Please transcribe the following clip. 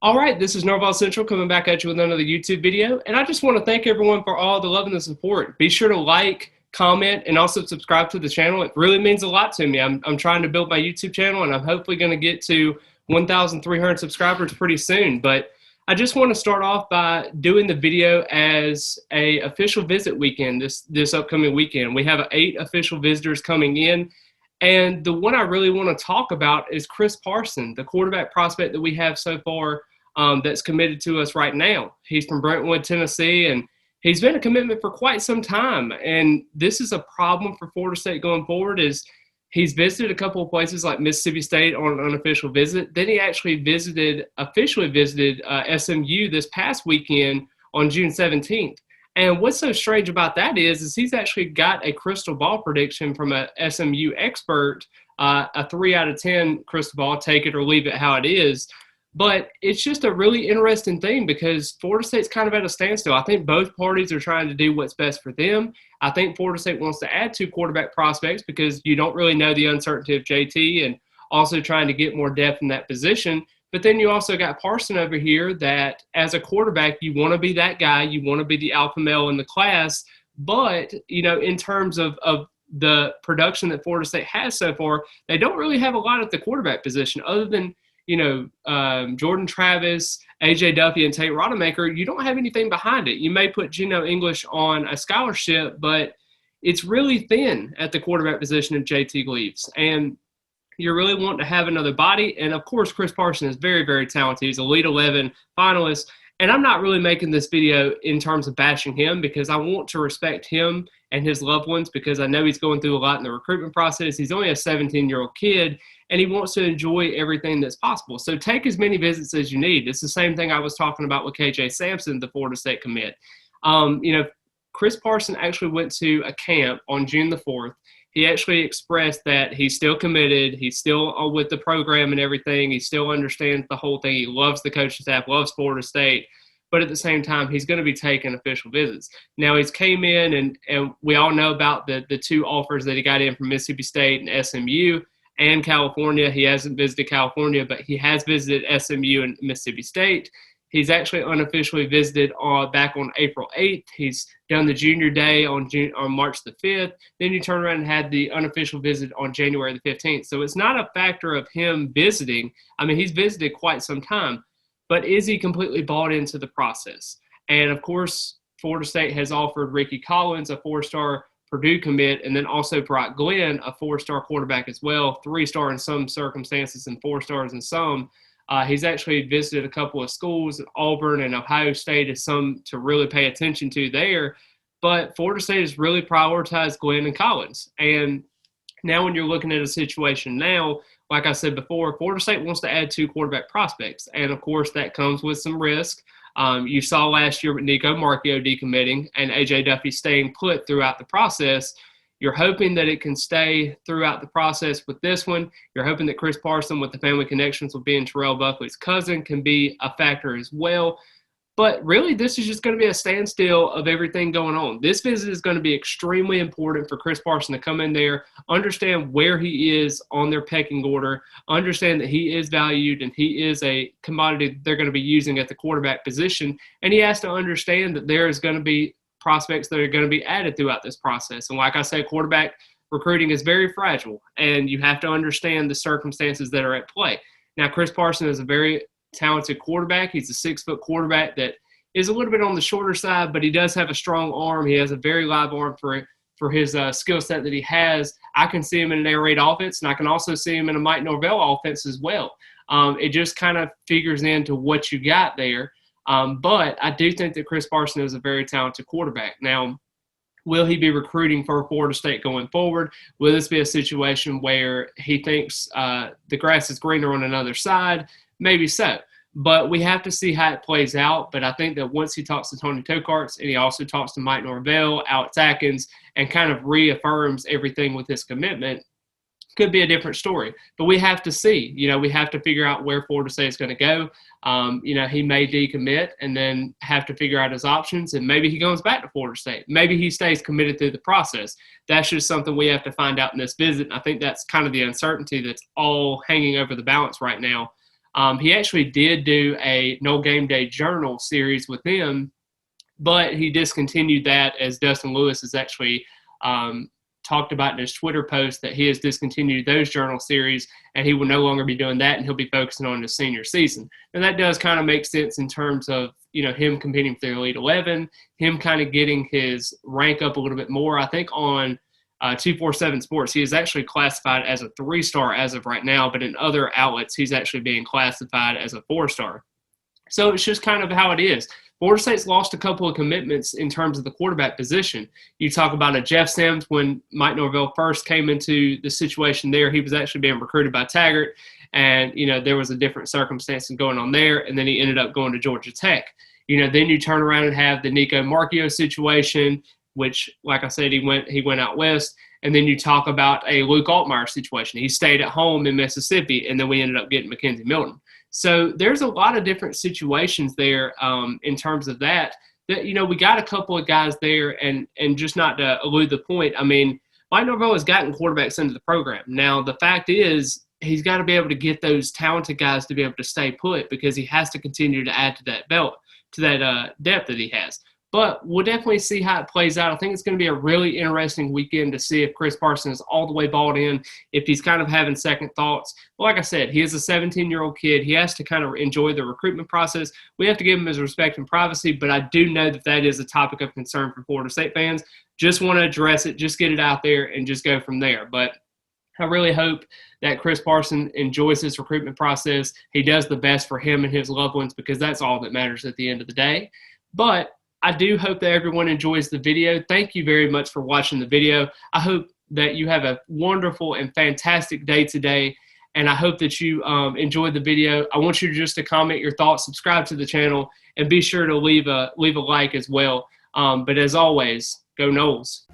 All right, this is Norvell Central coming back at you with another YouTube video, and I just want to thank everyone for all the love and the support. Be sure to like, comment, and also subscribe to the channel. It really means a lot to me. I'm trying to build my YouTube channel, and I'm hopefully going to get to 1,300 subscribers pretty soon. But I just want to start off by doing the video as a official visit weekend this upcoming weekend. We have 8 official visitors coming in. And the one I really want to talk about is Chris Parson, the quarterback prospect that we have so far that's committed to us right now. He's from Brentwood, Tennessee, and he's been a commitment for quite some time. And this is a problem for Florida State going forward is he's visited a couple of places like Mississippi State on an unofficial visit. Then he actually officially visited SMU this past weekend on June 17th. And what's so strange about that is he's actually got a crystal ball prediction from a SMU expert, a 3 out of 10 crystal ball, take it or leave it how it is. But it's just a really interesting thing because Florida State's kind of at a standstill. I think both parties are trying to do what's best for them. I think Florida State wants to add 2 quarterback prospects because you don't really know the uncertainty of JT and also trying to get more depth in that position. But then you also got Parson over here that as a quarterback, you want to be that guy. You want to be the alpha male in the class. But, you know, in terms of the production that Florida State has so far, they don't really have a lot at the quarterback position other than, you know, Jordan Travis, A.J. Duffy, and Tate Rodemaker. You don't have anything behind it. You may put Geno English on a scholarship, but it's really thin at the quarterback position if JT leaves. And you really want to have another body. And, of course, Chris Parson is very, very talented. He's a Elite 11 finalist. And I'm not really making this video in terms of bashing him because I want to respect him and his loved ones because I know he's going through a lot in the recruitment process. He's only a 17-year-old kid, and he wants to enjoy everything that's possible. So take as many visits as you need. It's the same thing I was talking about with KJ Sampson, the Florida State commit. You know, Chris Parson actually went to a camp on June the 4th. He actually expressed that he's still committed. He's still with the program and everything. He still understands the whole thing. He loves the coaching staff, loves Florida State. But at the same time, he's going to be taking official visits. Now, he's came in, and we all know about the 2 offers that he got in from Mississippi State and SMU and California. He hasn't visited California, but he has visited SMU and Mississippi State. He's actually unofficially visited back on April 8th. He's done the junior day on March the 5th. Then you turn around and had the unofficial visit on January the 15th. So it's not a factor of him visiting. I mean, he's visited quite some time. But is he completely bought into the process? And, of course, Florida State has offered Ricky Collins, a 4-star Purdue commit, and then also Brock Glenn, a 4-star quarterback as well, 3-star in some circumstances and 4 stars in some. He's actually visited a couple of schools, Auburn and Ohio State is some to really pay attention to there. But Florida State has really prioritized Glenn and Collins. And now when you're looking at a situation now, like I said before, Florida State wants to add 2 quarterback prospects. And, of course, that comes with some risk. You saw last year with Nico Marchio decommitting and A.J. Duffy staying put throughout the process. You're hoping that it can stay throughout the process with this one. You're hoping that Chris Parson, with the family connections with being Terrell Buckley's cousin, can be a factor as well. But really, this is just going to be a standstill of everything going on. This visit is going to be extremely important for Chris Parson to come in there, understand where he is on their pecking order, understand that he is valued and he is a commodity they're going to be using at the quarterback position. And he has to understand that there is going to be prospects that are going to be added throughout this process. And like I said, quarterback recruiting is very fragile, and you have to understand the circumstances that are at play. Now, Chris Parson is a very talented quarterback. He's a 6-foot quarterback that is a little bit on the shorter side, but he does have a strong arm. He has a very live arm for his skill set that he has. I can see him in an air raid offense, and I can also see him in a Mike Norvell offense as well. It just kind of figures into what you got there. But I do think that Chris Parson is a very talented quarterback. Now, will he be recruiting for Florida State going forward? Will this be a situation where he thinks the grass is greener on another side? Maybe so. But we have to see how it plays out. But I think that once he talks to Tony Tokarts and he also talks to Mike Norvell, Alex Atkins, and kind of reaffirms everything with his commitment, could be a different story. But we have to see. You know, we have to figure out where Florida State is going to go. You know, he may decommit and then have to figure out his options, and maybe he goes back to Florida State. Maybe he stays committed through the process. That's just something we have to find out in this visit. And I think that's kind of the uncertainty that's all hanging over the balance right now. He actually did do a No Game Day Journal series with them, but he discontinued that, as Dustin Lewis has actually talked about in his Twitter post that he has discontinued those journal series and he will no longer be doing that, and he'll be focusing on his senior season. And that does kind of make sense in terms of, you know, him competing for the Elite 11, him kind of getting his rank up a little bit more. I think on 247 Sports, he is actually classified as a 3-star as of right now, but in other outlets, he's actually being classified as a 4-star. So it's just kind of how it is. Florida State's lost a couple of commitments in terms of the quarterback position. You talk about a Jeff Sims. When Mike Norvell first came into the situation there, he was actually being recruited by Taggart, and, you know, there was a different circumstances going on there, and then he ended up going to Georgia Tech. You know, then you turn around and have the Nico Marchio situation, which, like I said, he went out west. And then you talk about a Luke Altmaier situation. He stayed at home in Mississippi, and then we ended up getting Mackenzie Milton. So there's a lot of different situations there in terms of that, you know, we got a couple of guys there, and just not to elude the point, I mean, Mike Norvell has gotten quarterbacks into the program. Now, the fact is he's got to be able to get those talented guys to be able to stay put, because he has to continue to add to that belt, to that depth that he has. But we'll definitely see how it plays out. I think it's going to be a really interesting weekend to see if Chris Parson is all the way bought in, if he's kind of having second thoughts. But like I said, he is a 17-year-old kid. He has to kind of enjoy the recruitment process. We have to give him his respect and privacy, but I do know that that is a topic of concern for Florida State fans. Just want to address it, just get it out there, and just go from there. But I really hope that Chris Parson enjoys his recruitment process. He does the best for him and his loved ones, because that's all that matters at the end of the day. But I do hope that everyone enjoys the video. Thank you very much for watching the video. I hope that you have a wonderful and fantastic day today, and I hope that you enjoyed the video. I want you just to comment your thoughts, subscribe to the channel, and be sure to leave a like as well. But as always, go Noles.